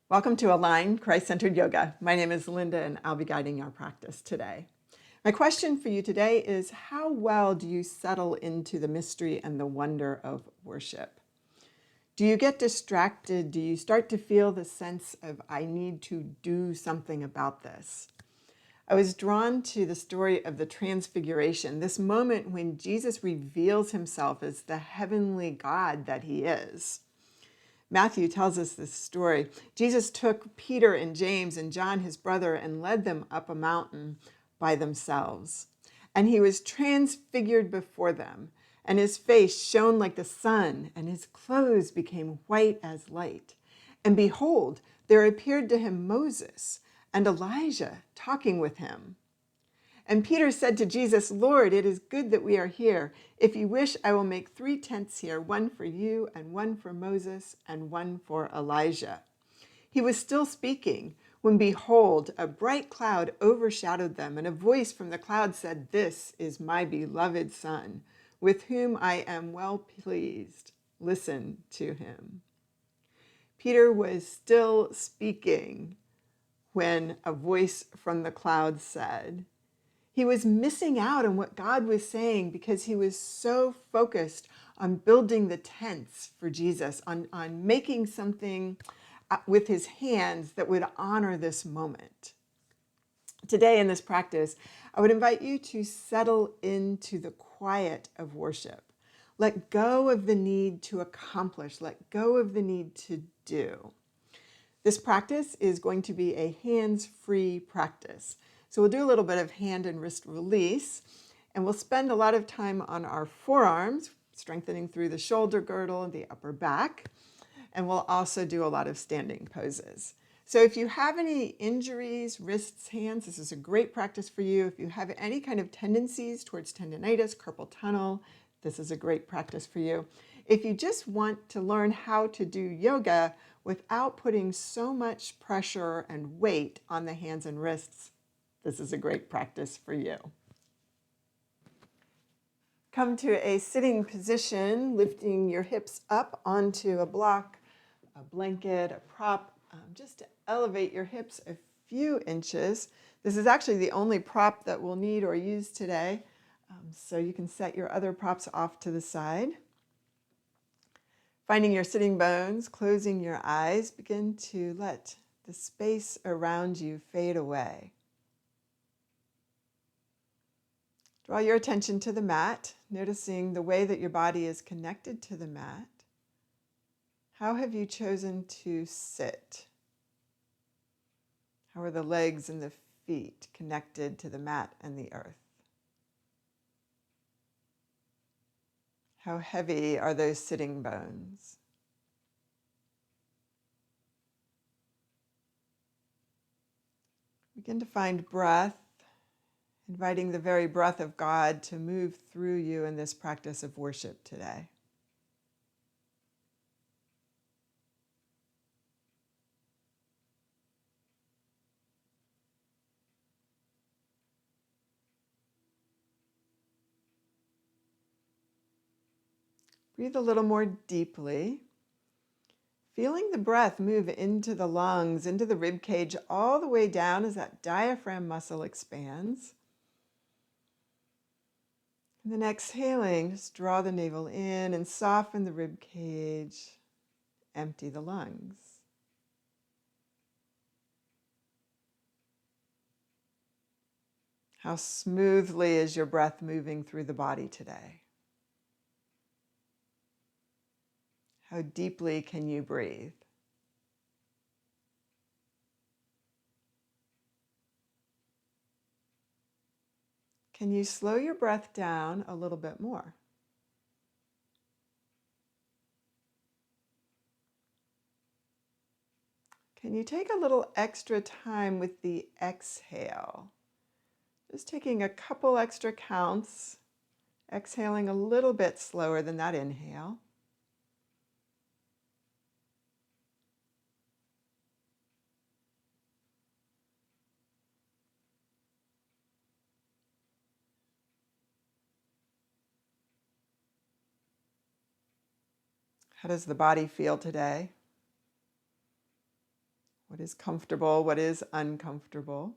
Welcome to Align Christ-Centered Yoga. My name is Linda and I'll be guiding our practice today. My question for you today is, how well do you settle into the mystery and the wonder of worship? Do you get distracted? Do you start to feel the sense of, I need to do something about this? I was drawn to the story of the Transfiguration, this moment when Jesus reveals himself as the heavenly God that he is. Matthew tells us this story. Jesus took Peter and James and John, his brother, and led them up a mountain by themselves. And he was transfigured before them, and his face shone like the sun, and his clothes became white as light. And behold, there appeared to him Moses and Elijah talking with him. And Peter said to Jesus, "Lord, it is good that we are here. If you wish, I will make 3 tents here, one for you and one for Moses and one for Elijah." He was still speaking when, behold, a bright cloud overshadowed them, and a voice from the cloud said, "This is my beloved Son, with whom I am well pleased. Listen to him." Peter was still speaking when a voice from the cloud said, he was missing out on what God was saying because he was so focused on building the tents for Jesus, on making something with his hands that would honor this moment. Today in this practice, I would invite you to settle into the quiet of worship. Let go of the need to accomplish, let go of the need to do. This practice is going to be a hands-free practice. So we'll do a little bit of hand and wrist release, and we'll spend a lot of time on our forearms, strengthening through the shoulder girdle and the upper back, and we'll also do a lot of standing poses. So if you have any injuries, wrists, hands, this is a great practice for you. If you have any kind of tendencies towards tendonitis, carpal tunnel, this is a great practice for you. If you just want to learn how to do yoga without putting so much pressure and weight on the hands and wrists, this is a great practice for you. Come to a sitting position, lifting your hips up onto a block, a blanket, a prop, just to elevate your hips a few inches. This is actually the only prop that we'll need or use today, so you can set your other props off to the side. Finding your sitting bones, closing your eyes, begin to let the space around you fade away. Draw your attention to the mat, noticing the way that your body is connected to the mat. How have you chosen to sit? How are the legs and the feet connected to the mat and the earth? How heavy are those sitting bones? Begin to find breath, inviting the very breath of God to move through you in this practice of worship today. Breathe a little more deeply, feeling the breath move into the lungs, into the rib cage, all the way down as that diaphragm muscle expands. And then exhaling, just draw the navel in and soften the rib cage, empty the lungs. How smoothly is your breath moving through the body today? How deeply can you breathe? Can you slow your breath down a little bit more? Can you take a little extra time with the exhale? Just taking a couple extra counts, exhaling a little bit slower than that inhale. How does the body feel today? What is comfortable? What is uncomfortable?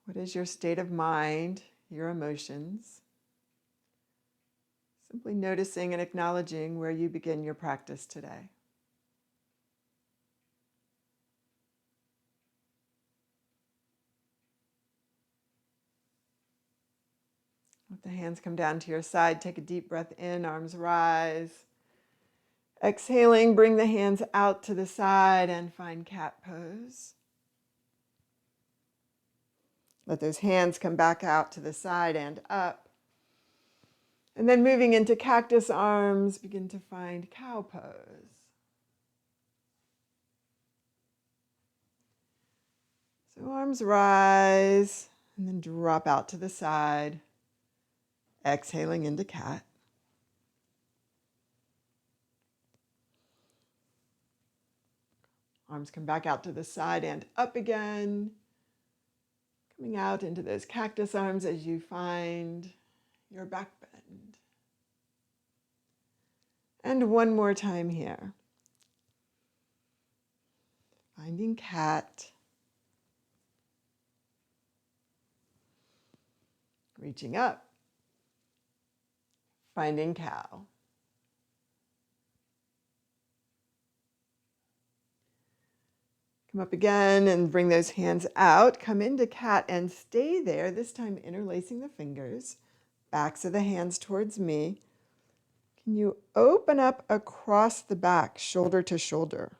What is your state of mind, your emotions? Simply noticing and acknowledging where you begin your practice today. Let the hands come down to your side. Take a deep breath in, arms rise. Exhaling, bring the hands out to the side and find cat pose. Let those hands come back out to the side and up. And then moving into cactus arms, begin to find cow pose. So arms rise and then drop out to the side. Exhaling into cat. Arms come back out to the side and up again. Coming out into those cactus arms as you find your back bend. And one more time here. Finding cat. Reaching up. Finding cow. Come up again and bring those hands out. Come into cat and stay there, this time interlacing the fingers. Backs of the hands towards me. Can you open up across the back, shoulder to shoulder?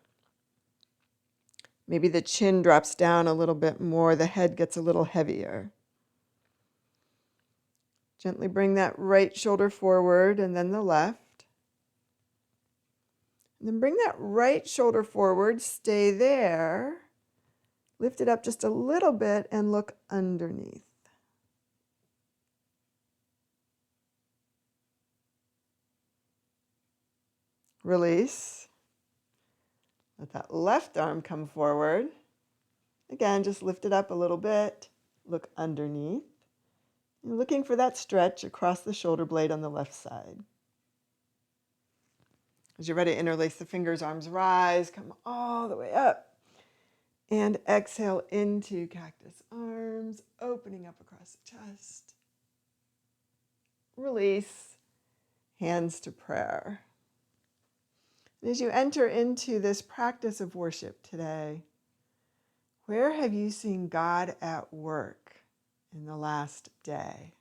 Maybe the chin drops down a little bit more, the head gets a little heavier. Gently bring that right shoulder forward and then the left. And then bring that right shoulder forward, stay there. Lift it up just a little bit and look underneath. Release. Let that left arm come forward. Again, just lift it up a little bit. Look underneath. You're looking for that stretch across the shoulder blade on the left side. As you're ready to interlace the fingers, arms rise, come all the way up. And exhale into cactus arms, opening up across the chest. Release, hands to prayer. And as you enter into this practice of worship today, where have you seen God at work in the last day?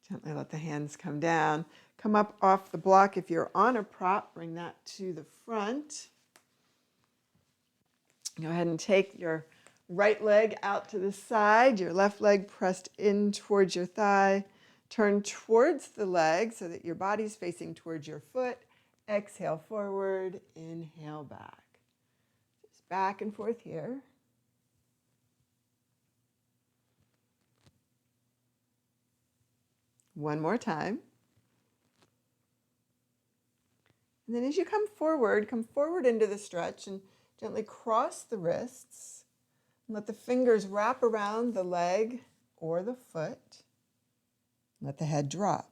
Gently let the hands come down. Come up off the block. If you're on a prop, bring that to the front. Go ahead and take your right leg out to the side, your left leg pressed in towards your thigh. Turn towards the leg so that your body's facing towards your foot. Exhale forward, inhale back. Just back and forth here. One more time. And then as you come forward into the stretch and gently cross the wrists. And let the fingers wrap around the leg or the foot. Let the head drop.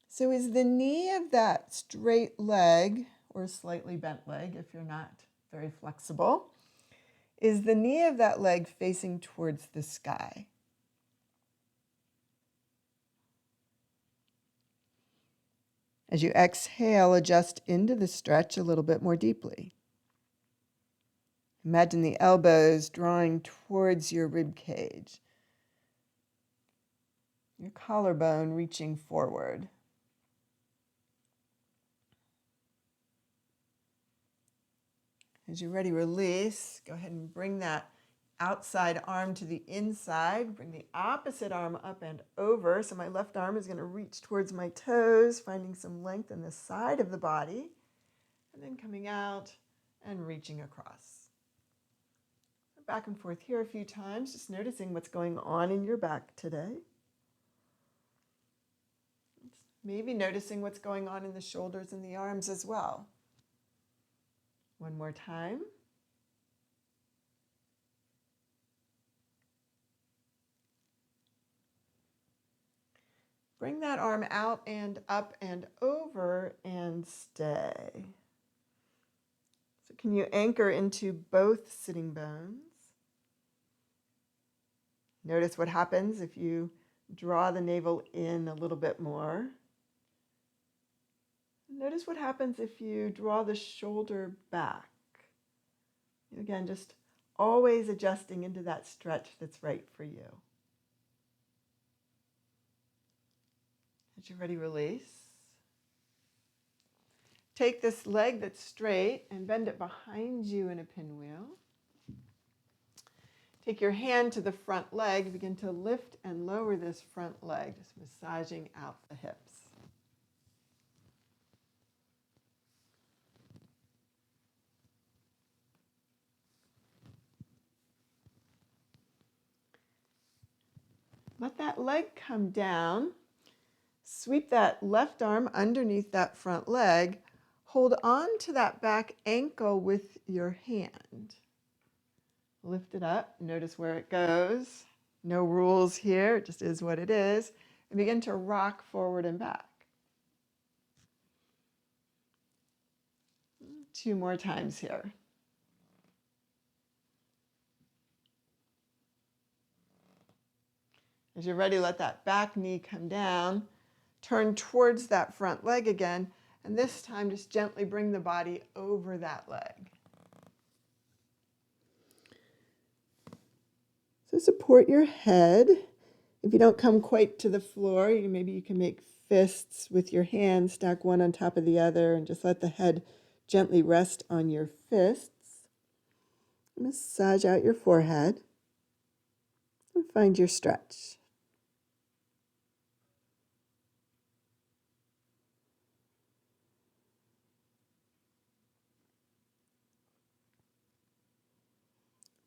So is the knee of that straight leg, or slightly bent leg if you're not very flexible, is the knee of that leg facing towards the sky? As you exhale, adjust into the stretch a little bit more deeply. Imagine the elbows drawing towards your rib cage. Your collarbone reaching forward. As you're ready, release. Go ahead and bring that outside arm to the inside. Bring the opposite arm up and over. So my left arm is going to reach towards my toes, finding some length in the side of the body. And then coming out and reaching across. Back and forth here a few times, just noticing what's going on in your back today. Maybe noticing what's going on in the shoulders and the arms as well. One more time. Bring that arm out and up and over and stay. So can you anchor into both sitting bones? Notice what happens if you draw the navel in a little bit more. Notice what happens if you draw the shoulder back. Again, just always adjusting into that stretch that's right for you. As you're ready, release. Take this leg that's straight and bend it behind you in a pinwheel. Take your hand to the front leg. Begin to lift and lower this front leg, just massaging out the hips. Let that leg come down. Sweep that left arm underneath that front leg. Hold on to that back ankle with your hand. Lift it up. Notice where it goes. No rules here. It just is what it is. And begin to rock forward and back. 2 more times here. As you're ready, let that back knee come down. Turn towards that front leg again, and this time just gently bring the body over that leg. So support your head. If you don't come quite to the floor, maybe you can make fists with your hands, stack one on top of the other, and just let the head gently rest on your fists. Massage out your forehead and find your stretch.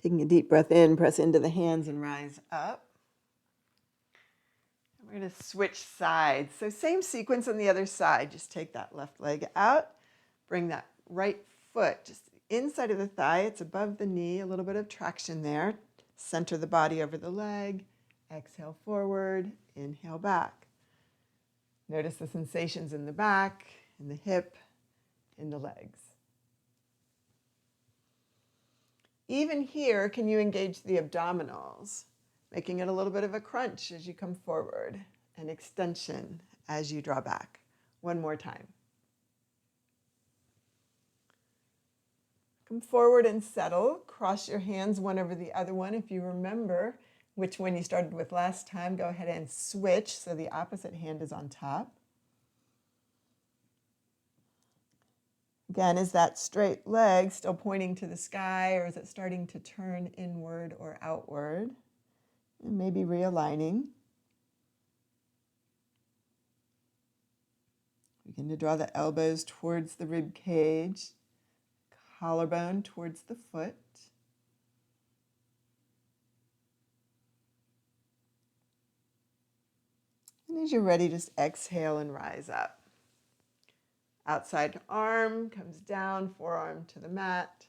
Taking a deep breath in, press into the hands and rise up. We're going to switch sides. So same sequence on the other side. Just take that left leg out. Bring that right foot just inside of the thigh. It's above the knee. A little bit of traction there. Center the body over the leg. Exhale forward. Inhale back. Notice the sensations in the back, in the hip, in the legs. Even here, can you engage the abdominals, making it a little bit of a crunch as you come forward, an extension as you draw back. One more time. Come forward and settle. Cross your hands one over the other one. If you remember which one you started with last time, go ahead and switch so the opposite hand is on top. Again, is that straight leg still pointing to the sky, or is it starting to turn inward or outward? And maybe realigning. Begin to draw the elbows towards the rib cage, collarbone towards the foot. And as you're ready, just exhale and rise up. Outside arm comes down, forearm to the mat.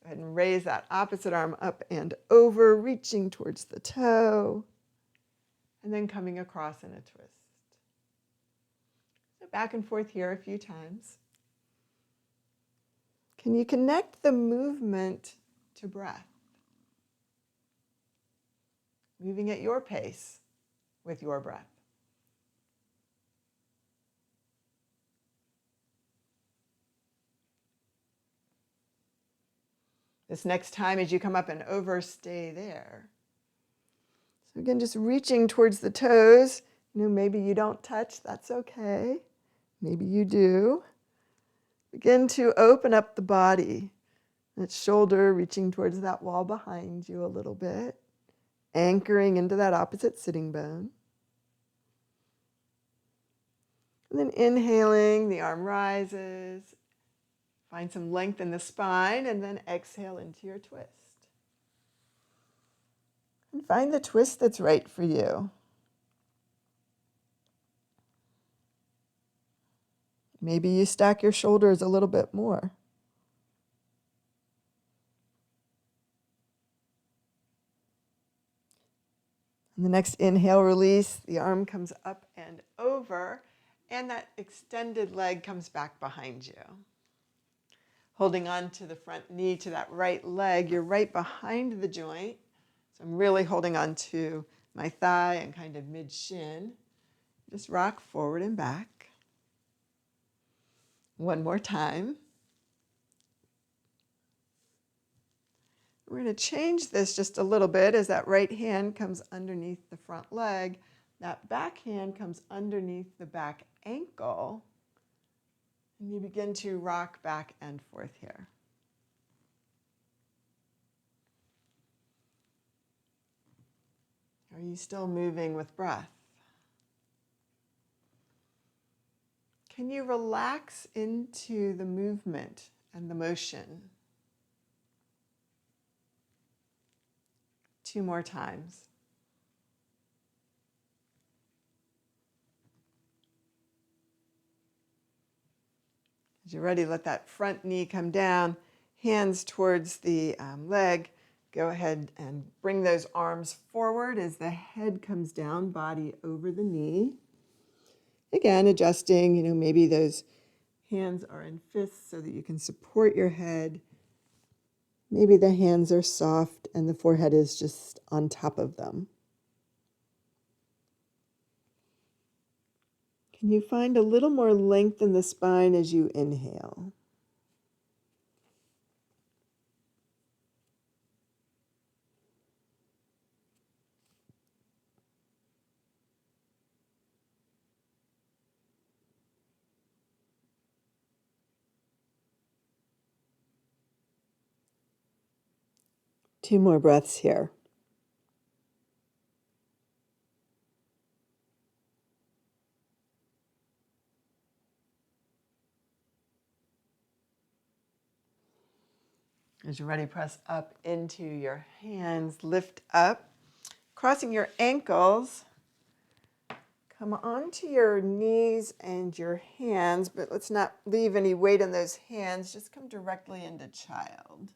Go ahead and raise that opposite arm up and over, reaching towards the toe, and then coming across in a twist. So back and forth here a few times. Can you connect the movement to breath? Moving at your pace with your breath. This next time as you come up and over, stay there. So again, just reaching towards the toes. Maybe you don't touch, that's okay. Maybe you do. Begin to open up the body. That shoulder reaching towards that wall behind you a little bit. Anchoring into that opposite sitting bone. And then inhaling, the arm rises. Find some length in the spine, and then exhale into your twist. And find the twist that's right for you. Maybe you stack your shoulders a little bit more. On the next inhale, release. The arm comes up and over, and that extended leg comes back behind you. Holding on to the front knee to that right leg, you're right behind the joint. So I'm really holding on to my thigh and kind of mid-shin. Just rock forward and back. One more time. We're going to change this just a little bit as that right hand comes underneath the front leg. That back hand comes underneath the back ankle. And you begin to rock back and forth here. Are you still moving with breath? Can you relax into the movement and the motion? 2 more times. As you're ready, let that front knee come down, hands towards the leg. Go ahead and bring those arms forward as the head comes down, body over the knee. Again, adjusting, maybe those hands are in fists so that you can support your head. Maybe the hands are soft and the forehead is just on top of them. Can you find a little more length in the spine as you inhale? Two more breaths here. As you're ready, press up into your hands, lift up, crossing your ankles. Come onto your knees and your hands, but let's not leave any weight on those hands. Just come directly into child.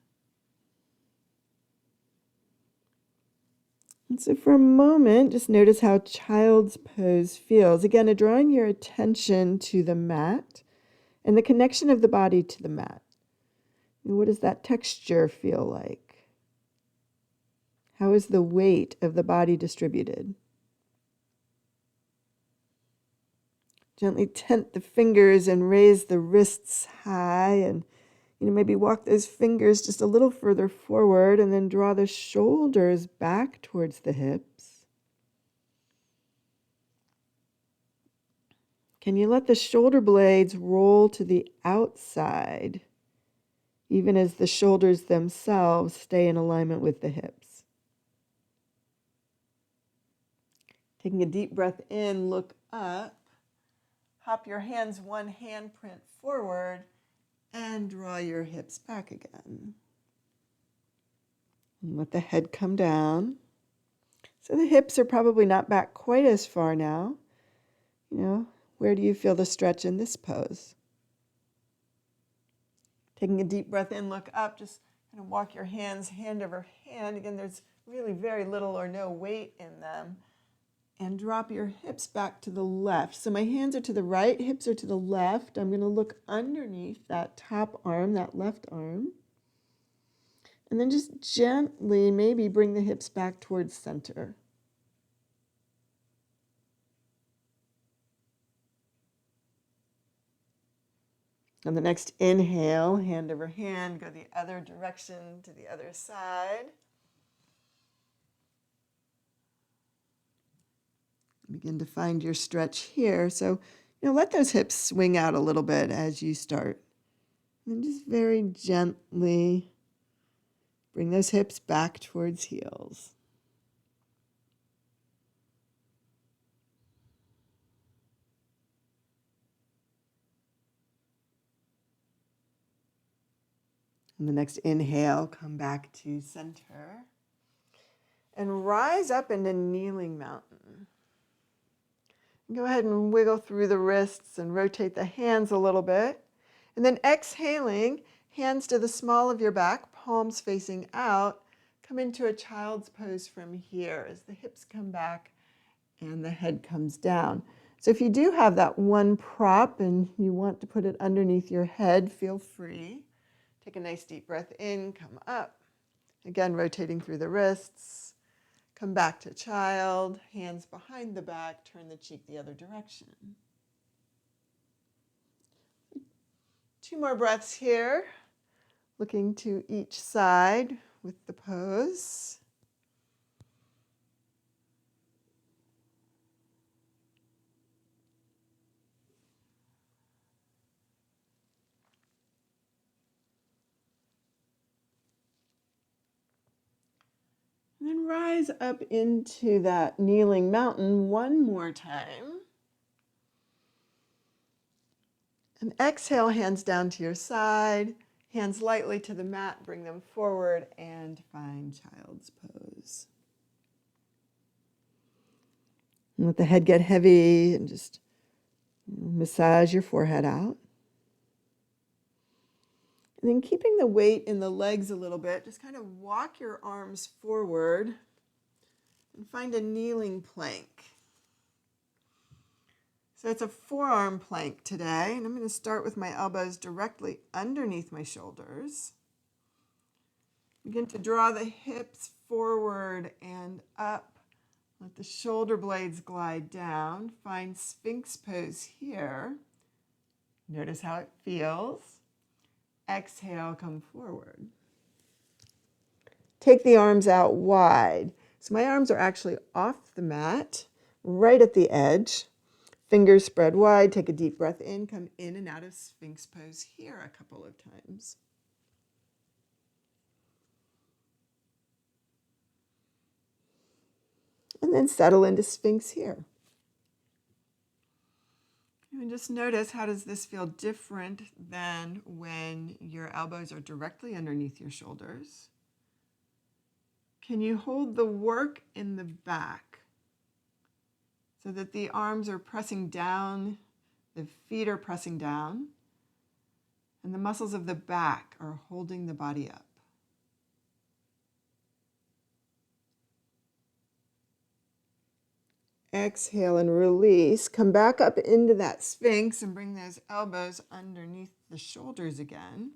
And so for a moment, just notice how child's pose feels. Again, drawing your attention to the mat and the connection of the body to the mat. What does that texture feel like? How is the weight of the body distributed? Gently tent the fingers and raise the wrists high, and maybe walk those fingers just a little further forward and then draw the shoulders back towards the hips. Can you let the shoulder blades roll to the outside, even as the shoulders themselves stay in alignment with the hips? Taking a deep breath in, look up. Hop your hands one handprint forward and draw your hips back again. And let the head come down. So the hips are probably not back quite as far now. Where do you feel the stretch in this pose? Taking a deep breath in, look up, just kind of walk your hands hand over hand. Again, there's really very little or no weight in them. And drop your hips back to the left. So my hands are to the right, hips are to the left. I'm going to look underneath that top arm, that left arm. And then just gently maybe bring the hips back towards center. On the next inhale, hand over hand, go the other direction to the other side. Begin to find your stretch here. So, let those hips swing out a little bit as you start. And just very gently bring those hips back towards heels. On the next inhale, come back to center. And rise up into kneeling mountain. Go ahead and wiggle through the wrists and rotate the hands a little bit. And then exhaling, hands to the small of your back, palms facing out. Come into a child's pose from here as the hips come back and the head comes down. So if you do have that one prop and you want to put it underneath your head, feel free. Take a nice deep breath in, come up. Again, rotating through the wrists. Come back to child, hands behind the back, turn the cheek the other direction. 2 more breaths here, looking to each side with the pose. And then rise up into that kneeling mountain one more time. And exhale, hands down to your side, hands lightly to the mat, bring them forward and find child's pose. And let the head get heavy and just massage your forehead out. And then keeping the weight in the legs a little bit, just kind of walk your arms forward and find a kneeling plank. So it's a forearm plank today, and I'm going to start with my elbows directly underneath my shoulders. Begin to draw the hips forward and up. Let the shoulder blades glide down. Find Sphinx pose here. Notice how it feels. Exhale, come forward. Take the arms out wide. So my arms are actually off the mat, right at the edge. Fingers spread wide. Take a deep breath in. Come in and out of Sphinx pose here a couple of times. And then settle into Sphinx here. And just notice, how does this feel different than when your elbows are directly underneath your shoulders? Can you hold the work in the back so that the arms are pressing down, the feet are pressing down, and the muscles of the back are holding the body up? Exhale and release. Come back up into that Sphinx and bring those elbows underneath the shoulders again.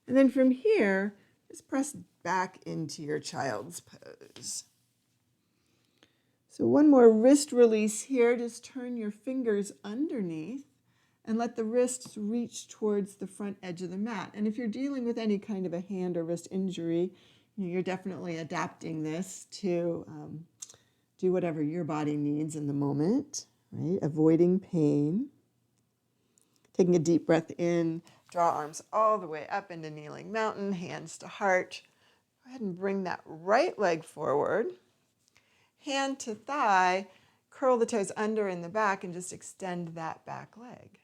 And then from here, just press back into your child's pose. So one more wrist release here. Just turn your fingers underneath and let the wrists reach towards the front edge of the mat. And if you're dealing with any kind of a hand or wrist injury, you're definitely adapting this to do whatever your body needs in the moment, right? Avoiding pain. Taking a deep breath in, draw arms all the way up into kneeling mountain, hands to heart. Go ahead and bring that right leg forward. Hand to thigh, curl the toes under in the back and just extend that back leg.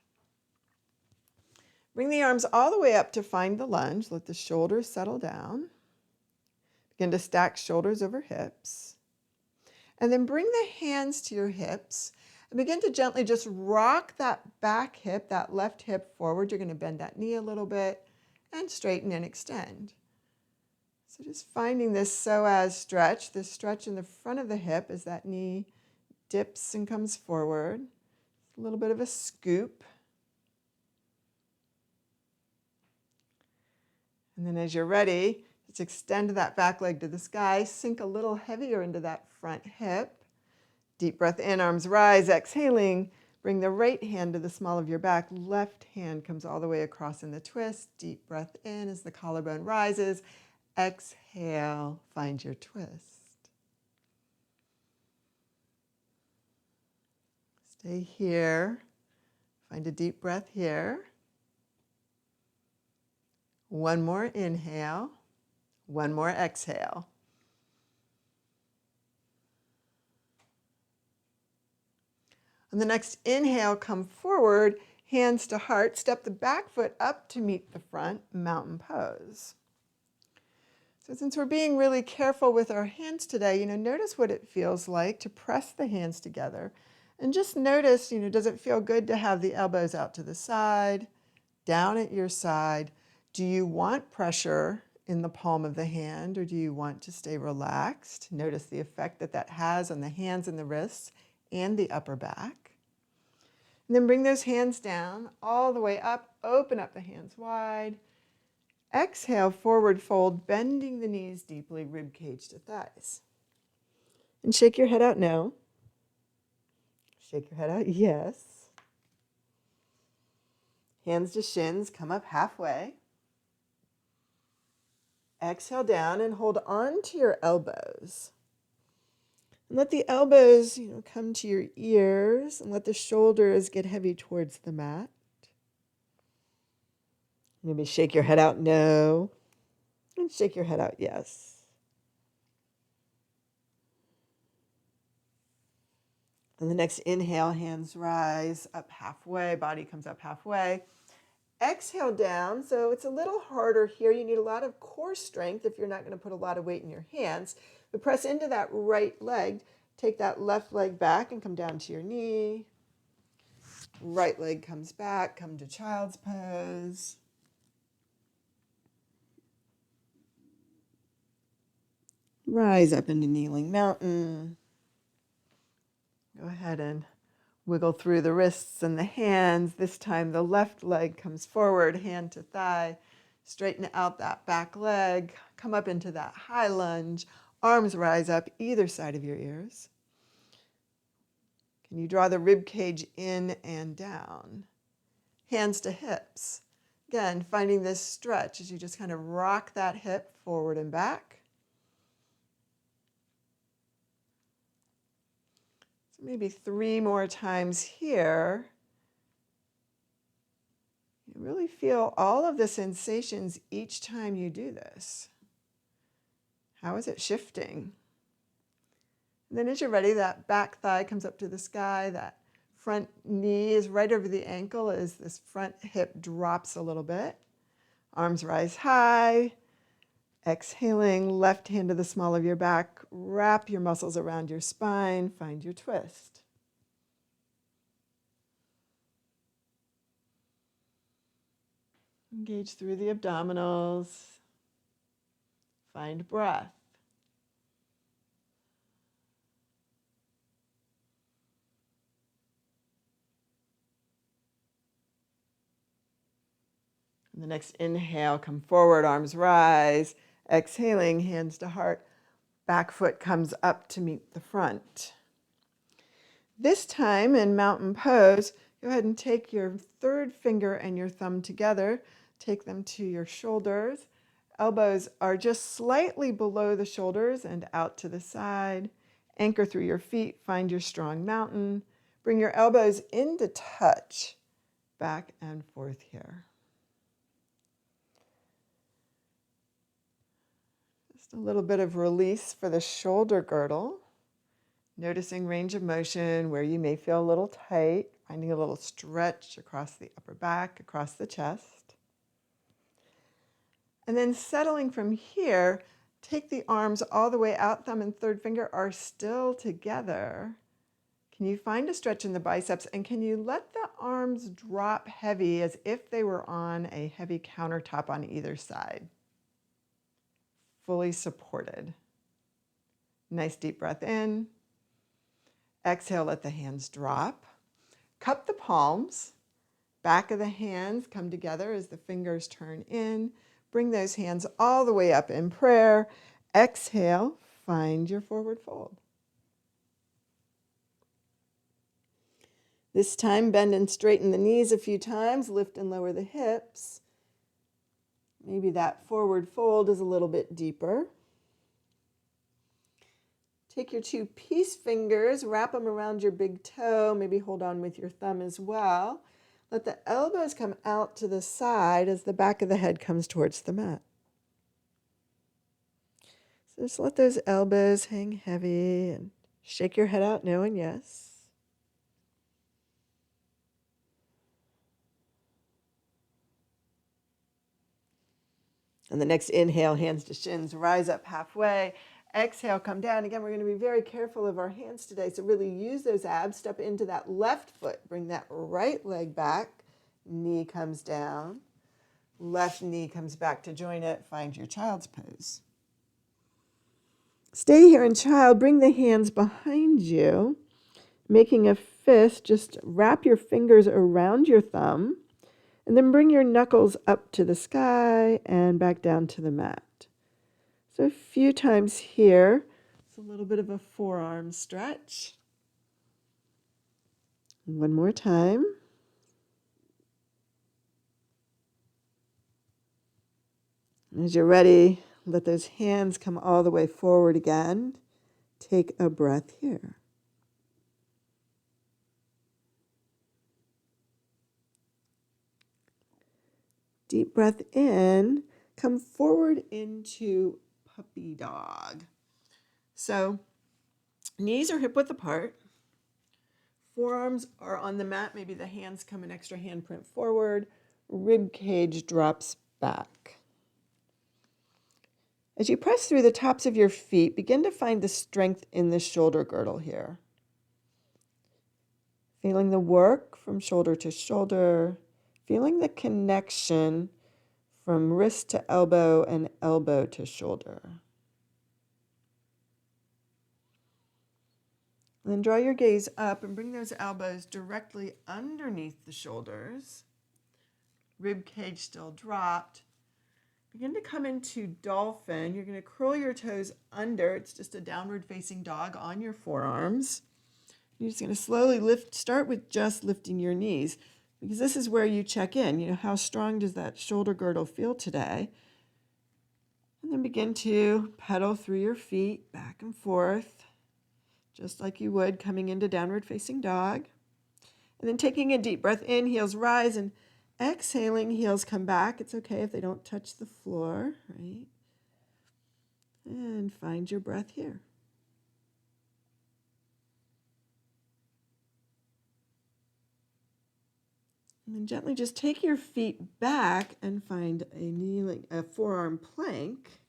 Bring the arms all the way up to find the lunge. Let the shoulders settle down. Begin to stack shoulders over hips. And then bring the hands to your hips and begin to gently just rock that back hip, that left hip forward. You're going to bend that knee a little bit and straighten and extend. So just finding this psoas stretch, this stretch in the front of the hip as that knee dips and comes forward. A little bit of a scoop. And then as you're ready, just extend that back leg to the sky, sink a little heavier into that front hip. Deep breath in, arms rise, exhaling. Bring the right hand to the small of your back. Left hand comes all the way across in the twist. Deep breath in as the collarbone rises. Exhale, find your twist. Stay here. Find a deep breath here. One more inhale. One more exhale. On the next inhale, come forward, hands to heart. Step the back foot up to meet the front, mountain pose. So since we're being really careful with our hands today, notice what it feels like to press the hands together. And just notice, does it feel good to have the elbows out to the side, down at your side? Do you want pressure in the palm of the hand, or do you want to stay relaxed? Notice the effect that that has on the hands and the wrists and the upper back. And then bring those hands down all the way up, open up the hands wide. Exhale, forward fold, bending the knees deeply, rib cage to thighs. And shake your head out no. Shake your head out yes. Hands to shins, come up halfway. Exhale down and hold on to your elbows. And let the elbows, come to your ears, and let the shoulders get heavy towards the mat. Maybe shake your head out no, and shake your head out yes. On the next inhale, hands rise up halfway, body comes up halfway. Exhale down, so it's a little harder here. You need a lot of core strength if you're not going to put a lot of weight in your hands. But press into that right leg. Take that left leg back and come down to your knee. Right leg comes back, come to child's pose. Rise up into kneeling mountain. Go ahead and wiggle through the wrists and the hands. This time the left leg comes forward, hand to thigh. Straighten out that back leg. Come up into that high lunge. Arms rise up either side of your ears. Can you draw the rib cage in and down? Hands to hips. Again, finding this stretch as you just kind of rock that hip forward and back. So maybe 3 more times here. You really feel all of the sensations each time you do this. How is it shifting? And then as you're ready, that back thigh comes up to the sky, that front knee is right over the ankle as this front hip drops a little bit. Arms rise high. Exhaling, left hand to the small of your back. Wrap your muscles around your spine. Find your twist. Engage through the abdominals. Find breath. On the next inhale, come forward, arms rise. Exhaling, hands to heart. Back foot comes up to meet the front. This time in mountain pose, go ahead and take your third finger and your thumb together. Take them to your shoulders. Elbows are just slightly below the shoulders and out to the side. Anchor through your feet. Find your strong mountain. Bring your elbows into touch. Back and forth here. Just a little bit of release for the shoulder girdle. Noticing range of motion where you may feel a little tight. Finding a little stretch across the upper back, across the chest. And then settling from here, take the arms all the way out. Thumb and third finger are still together. Can you find a stretch in the biceps? And can you let the arms drop heavy as if they were on a heavy countertop on either side? Fully supported. Nice deep breath in. Exhale, let the hands drop. Cup the palms. Back of the hands come together as the fingers turn in. Bring those hands all the way up in prayer. Exhale, find your forward fold. This time, bend and straighten the knees a few times. Lift and lower the hips. Maybe that forward fold is a little bit deeper. Take your 2 peace fingers, wrap them around your big toe. Maybe hold on with your thumb as well. Let the elbows come out to the side as the back of the head comes towards the mat. So just let those elbows hang heavy and shake your head out no and yes. And the next inhale, hands to shins, rise up halfway. Exhale, come down. Again, we're going to be very careful of our hands today. So really use those abs. Step into that left foot. Bring that right leg back. Knee comes down. Left knee comes back to join it. Find your child's pose. Stay here in child. Bring the hands behind you. Making a fist, just wrap your fingers around your thumb. And then bring your knuckles up to the sky and back down to the mat. So a few times here. It's a little bit of a forearm stretch. One more time. As you're ready, let those hands come all the way forward again. Take a breath here. Deep breath in, come forward into puppy dog. So knees are hip width apart. Forearms are on the mat. Maybe the hands come an extra handprint forward. Rib cage drops back. As you press through the tops of your feet, begin to find the strength in the shoulder girdle here. Feeling the work from shoulder to shoulder. Feeling the connection from wrist to elbow and elbow to shoulder. And then draw your gaze up and bring those elbows directly underneath the shoulders. Rib cage still dropped. Begin to come into dolphin. You're going to curl your toes under. It's just a downward facing dog on your forearms. You're just going to slowly lift. Start with just lifting your knees, because this is where you check in. You know, how strong does that shoulder girdle feel today? And then begin to pedal through your feet back and forth, just like you would coming into downward facing dog. And then taking a deep breath in, heels rise, and exhaling, heels come back. It's okay if they don't touch the floor, right? And find your breath here. And then gently just take your feet back and find a forearm plank.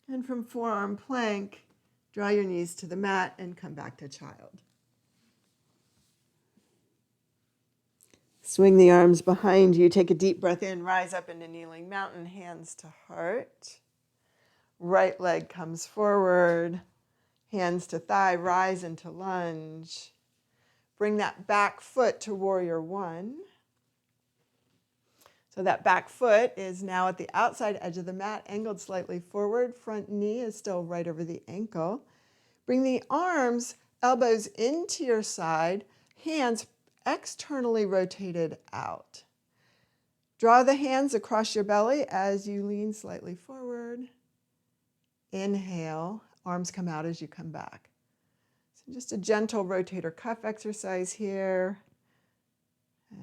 And from forearm plank, draw your knees to the mat and come back to child. Swing the arms behind you. Take a deep breath in. Rise up into kneeling mountain, hands to heart. Right leg comes forward. Hands to thigh, rise into lunge. Bring that back foot to warrior one. So that back foot is now at the outside edge of the mat, angled slightly forward. Front knee is still right over the ankle. Bring the arms, elbows into your side, hands externally rotated out. Draw the hands across your belly as you lean slightly forward. Inhale, arms come out as you come back. So just a gentle rotator cuff exercise here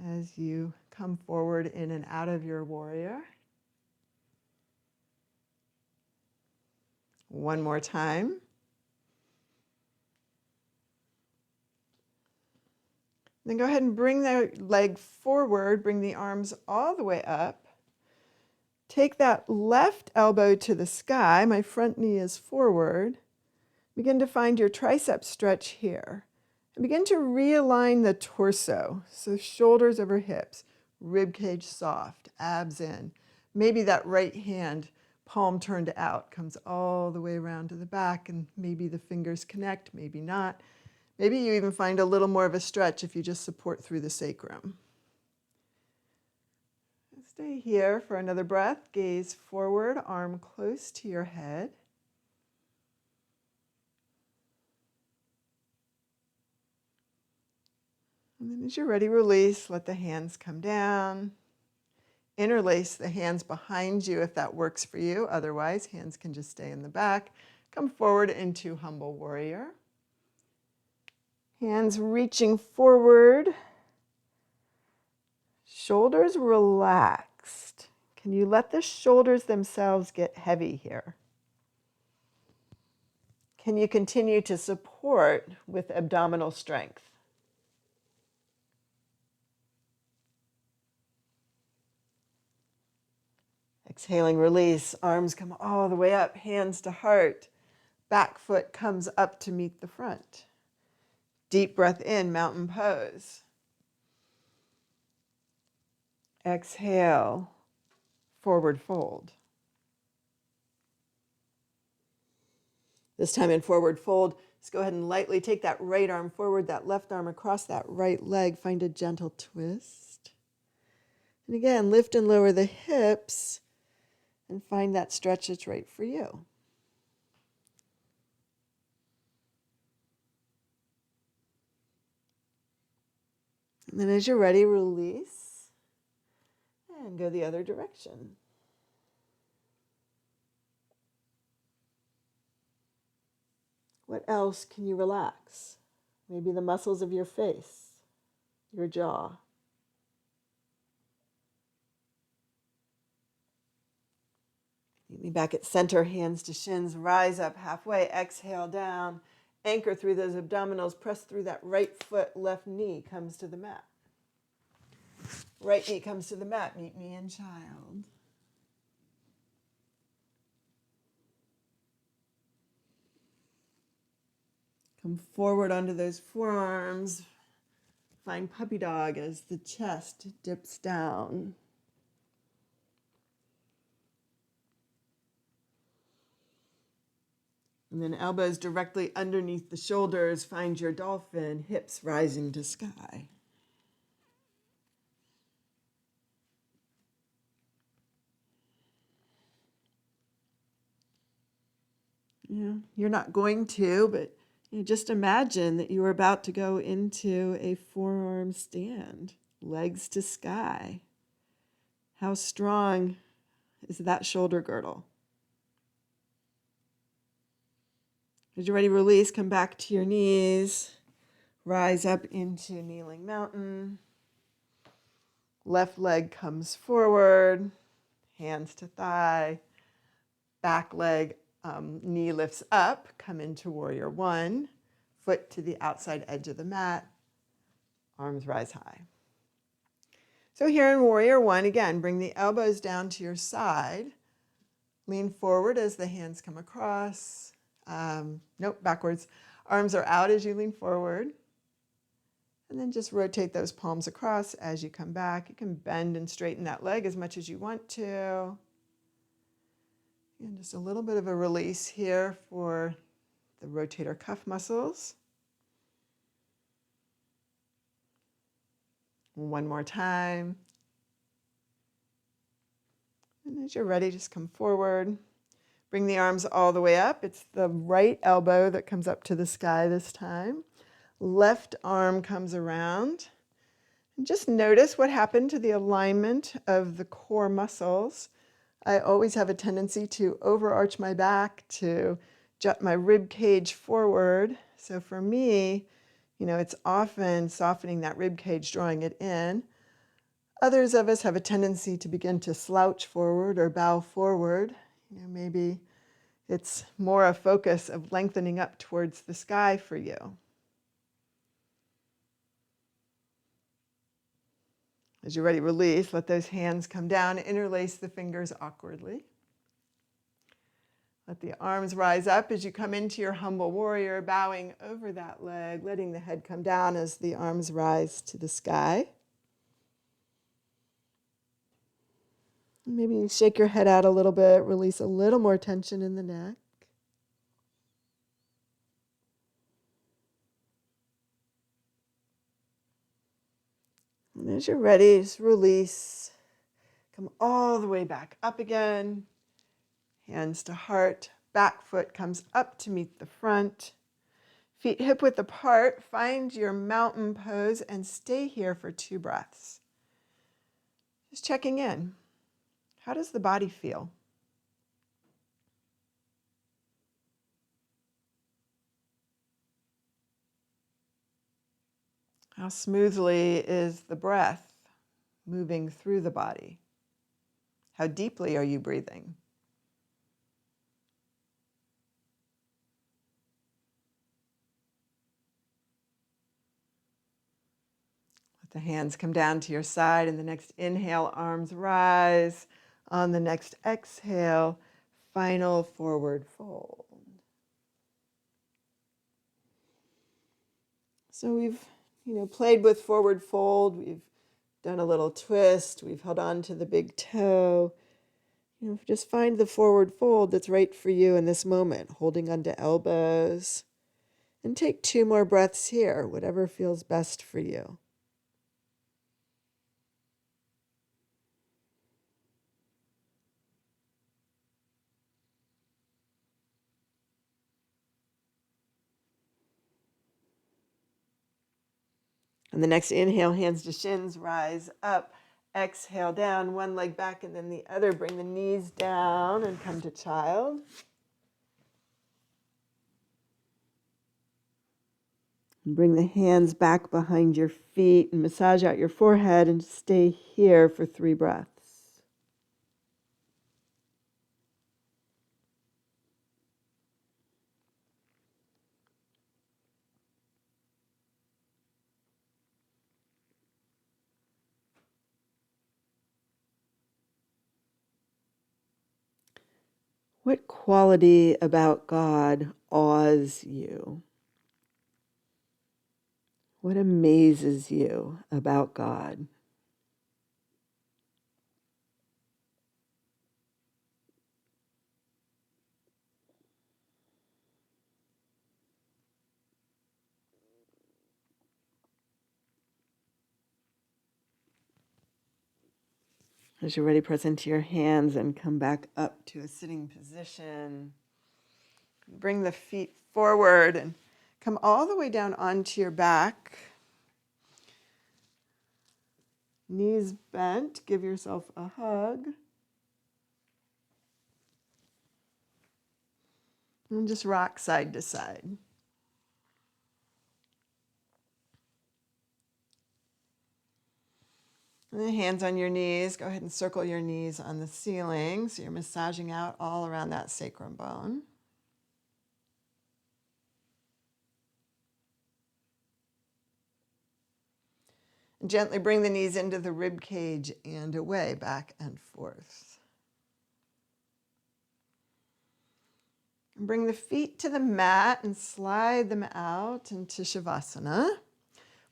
as you come forward in and out of your warrior. One more time. Then go ahead and bring the leg forward, bring the arms all the way up. Take that left elbow to the sky. My front knee is forward. Begin to find your tricep stretch here. And begin to realign the torso. So shoulders over hips, rib cage soft, abs in. Maybe that right hand, palm turned out, comes all the way around to the back, and maybe the fingers connect, maybe not. Maybe you even find a little more of a stretch if you just support through the sacrum. Stay here for another breath. Gaze forward, arm close to your head. And then as you're ready, release. Let the hands come down. Interlace the hands behind you if that works for you. Otherwise, hands can just stay in the back. Come forward into humble warrior. Hands reaching forward. Shoulders relaxed. Can you let the shoulders themselves get heavy here? Can you continue to support with abdominal strength? Exhaling, release. Arms come all the way up, hands to heart. Back foot comes up to meet the front. Deep breath in, mountain pose. Exhale, forward fold. This time in forward fold, just go ahead and lightly take that right arm forward, that left arm across that right leg. Find a gentle twist. And again, lift and lower the hips and find that stretch that's right for you. And then as you're ready, release and go the other direction. What else can you relax? Maybe the muscles of your face, your jaw. Meet me back at center, hands to shins, rise up halfway, exhale down, anchor through those abdominals, press through that right foot, left knee comes to the mat. Right knee comes to the mat, meet me in child. Come forward onto those forearms. Find puppy dog as the chest dips down. And then elbows directly underneath the shoulders. Find your dolphin, hips rising to sky. Yeah, you're not going to, but just imagine that you are about to go into a forearm stand, legs to sky. How strong is that shoulder girdle? As you're ready to release, come back to your knees. Rise up into kneeling mountain. Left leg comes forward, hands to thigh. Back leg, knee lifts up, come into warrior one. Foot to the outside edge of the mat. Arms rise high. So here in warrior one, again, bring the elbows down to your side. Lean forward as the hands come across. Nope, backwards. Arms are out as you lean forward. And then just rotate those palms across as you come back. You can bend and straighten that leg as much as you want to. And just a little bit of a release here for the rotator cuff muscles. One more time. And as you're ready, just come forward. Bring the arms all the way up. It's the right elbow that comes up to the sky this time. Left arm comes around. And just notice what happened to the alignment of the core muscles. I always have a tendency to overarch my back, to jut my rib cage forward. So for me, it's often softening that rib cage, drawing it in. Others of us have a tendency to begin to slouch forward or bow forward. Maybe it's more a focus of lengthening up towards the sky for you. As you're ready, release. Let those hands come down. Interlace the fingers awkwardly. Let the arms rise up as you come into your humble warrior, bowing over that leg, letting the head come down as the arms rise to the sky. Maybe shake your head out a little bit, release a little more tension in the neck. And as you're ready, just release. Come all the way back up again. Hands to heart. Back foot comes up to meet the front. Feet hip width apart. Find your mountain pose and stay here for 2 breaths. Just checking in. How does the body feel? How smoothly is the breath moving through the body? How deeply are you breathing? Let the hands come down to your side, and the next inhale, arms rise. On the next exhale, final forward fold. So we've, played with forward fold. We've done a little twist. We've held on to the big toe. Just find the forward fold that's right for you in this moment, holding onto elbows. And take 2 more breaths here, whatever feels best for you. On the next inhale, hands to shins, rise up. Exhale down, one leg back and then the other. Bring the knees down and come to child. And bring the hands back behind your feet and massage out your forehead and stay here for 3 breaths. What quality about God awes you? What amazes you about God? As you're ready, press into your hands and come back up to a sitting position. Bring the feet forward and come all the way down onto your back. Knees bent, give yourself a hug. And just rock side to side. And then hands on your knees. Go ahead and circle your knees on the ceiling so you're massaging out all around that sacrum bone. And gently bring the knees into the rib cage and away, back and forth. And bring the feet to the mat and slide them out into Shavasana.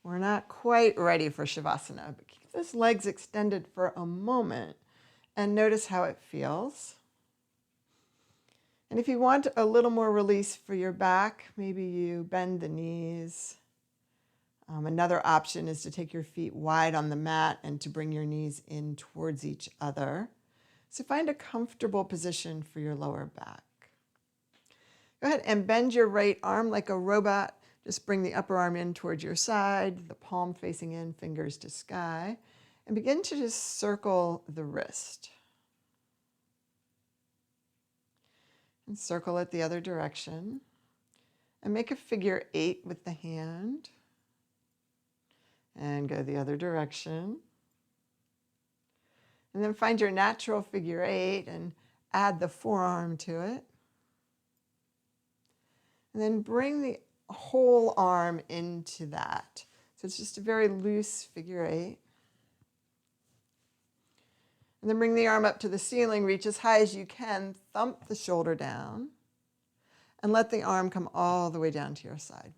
We're not quite ready for Shavasana, but keep those legs extended for a moment and notice how it feels. And if you want a little more release for your back, maybe you bend the knees. Another option is to take your feet wide on the mat and to bring your knees in towards each other. So find a comfortable position for your lower back. Go ahead and bend your right arm like a robot. Just bring the upper arm in towards your side, the palm facing in, fingers to sky, and begin to just circle the wrist. And circle it the other direction. And make a figure 8 with the hand. And go the other direction. And then find your natural figure 8 and add the forearm to it. And then bring the whole arm into that. So it's just a very loose figure 8. And then bring the arm up to the ceiling, reach as high as you can, thump the shoulder down, and let the arm come all the way down to your side.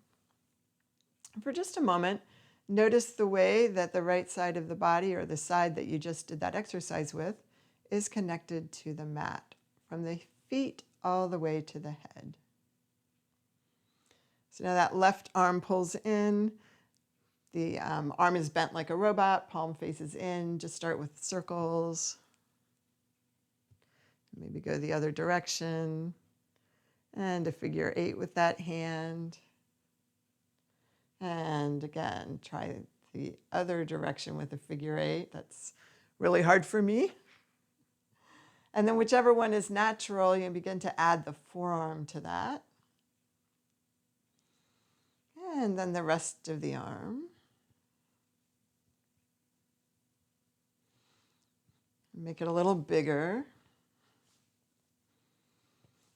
And for just a moment, notice the way that the right side of the body, or the side that you just did that exercise with, is connected to the mat, from the feet all the way to the head. So now that left arm pulls in, the arm is bent like a robot, palm faces in. Just start with circles. Maybe go the other direction. And a figure 8 with that hand. And again, try the other direction with a figure 8. That's really hard for me. And then whichever one is natural, you begin to add the forearm to that. And then the rest of the arm. Make it a little bigger.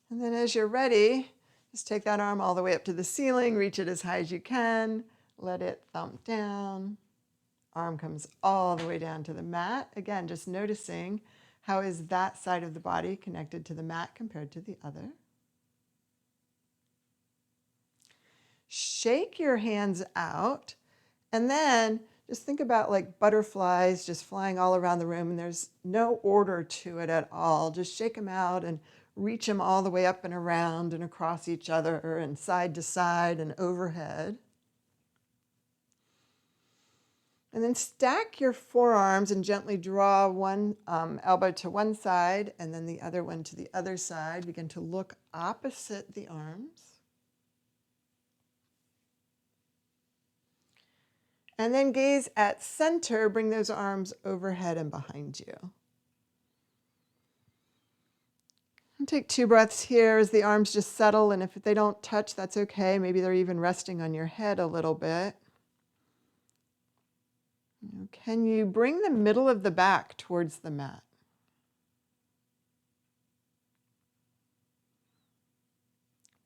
And then as you're ready, just take that arm all the way up to the ceiling, reach it as high as you can, let it thump down. Arm comes all the way down to the mat. Again, just noticing How is that side of the body connected to the mat compared to the other? Shake your hands out, and then just think about like butterflies just flying all around the room, and there's no order to it at all. Just shake them out and reach them all the way up and around and across each other and side to side and overhead. And then stack your forearms and gently draw one elbow to one side and then the other one to the other side. Begin to look opposite the arms. And then gaze at center. Bring those arms overhead and behind you. And take 2 breaths here as the arms just settle. And if they don't touch, that's okay. Maybe they're even resting on your head a little bit. Can you bring the middle of the back towards the mat?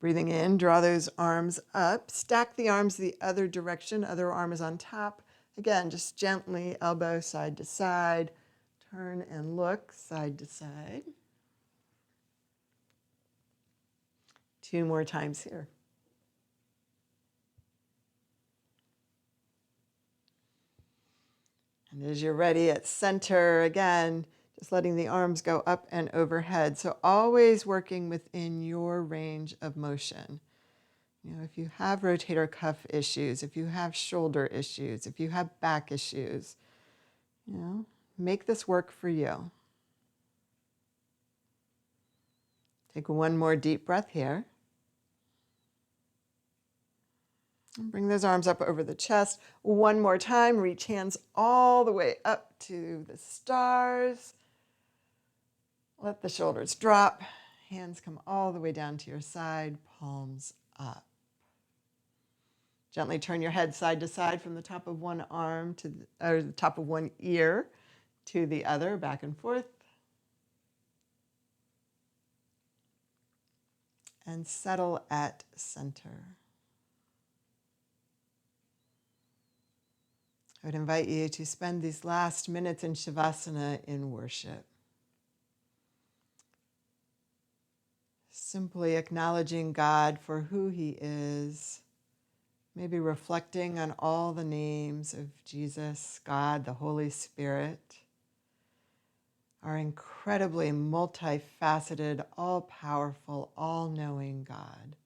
Breathing in, draw those arms up. Stack the arms the other direction. Other arm is on top. Again, just gently elbow side to side. Turn and look side to side. 2 more times here. And as you're ready at center, again, just letting the arms go up and overhead. So always working within your range of motion. If you have rotator cuff issues, if you have shoulder issues, if you have back issues, make this work for you. Take one more deep breath here. And bring those arms up over the chest. One more time, reach hands all the way up to the stars. Let the shoulders drop. Hands come all the way down to your side, palms up. Gently turn your head side to side from the top of one arm to the top of one ear to the other, back and forth. And settle at center. I would invite you to spend these last minutes in Shavasana in worship. Simply acknowledging God for who He is. Maybe reflecting on all the names of Jesus, God, the Holy Spirit, our incredibly multifaceted, all-powerful, all-knowing God.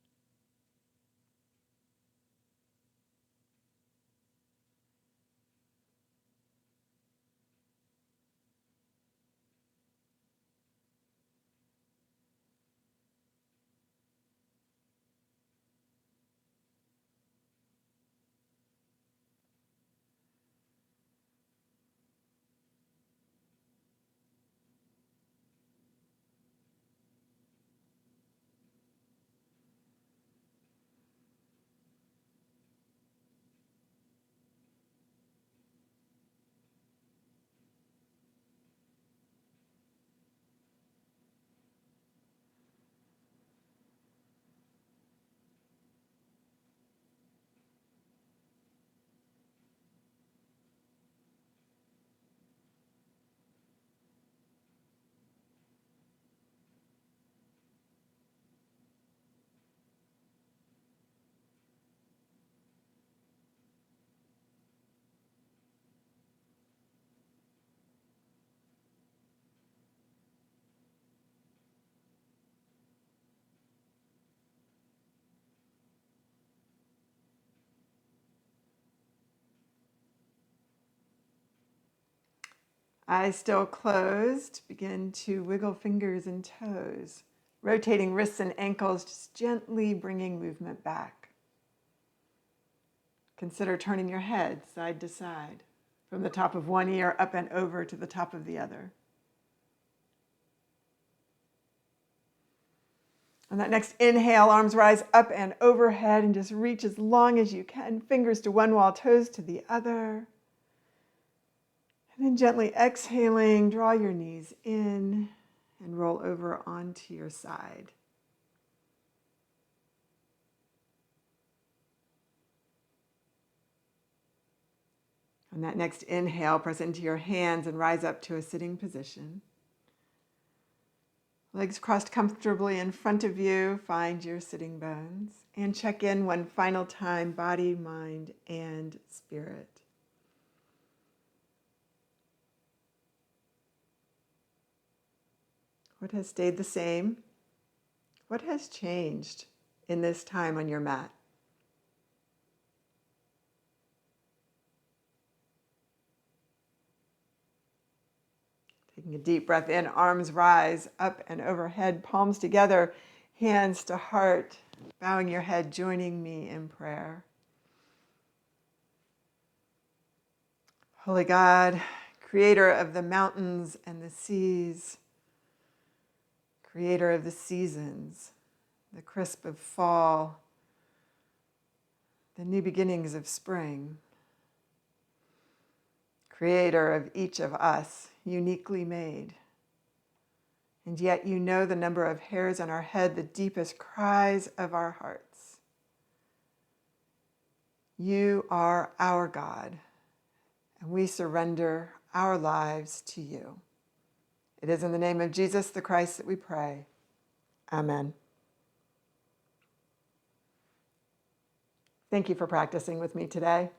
Eyes still closed. Begin to wiggle fingers and toes. Rotating wrists and ankles, just gently bringing movement back. Consider turning your head side to side, from the top of one ear up and over to the top of the other. On that next inhale, arms rise up and overhead and just reach as long as you can. Fingers to one wall, toes to the other. And then gently exhaling, draw your knees in and roll over onto your side. On that next inhale, press into your hands and rise up to a sitting position. Legs crossed comfortably in front of you. Find your sitting bones. And check in one final time, body, mind, and spirit. What has stayed the same? What has changed in this time on your mat? Taking a deep breath in, arms rise up and overhead, palms together, hands to heart, bowing your head, joining me in prayer. Holy God, creator of the mountains and the seas, creator of the seasons, the crisp of fall, the new beginnings of spring, creator of each of us, uniquely made. And yet you know the number of hairs on our head, the deepest cries of our hearts. You are our God, and we surrender our lives to you. It is in the name of Jesus the Christ that we pray. Amen. Thank you for practicing with me today.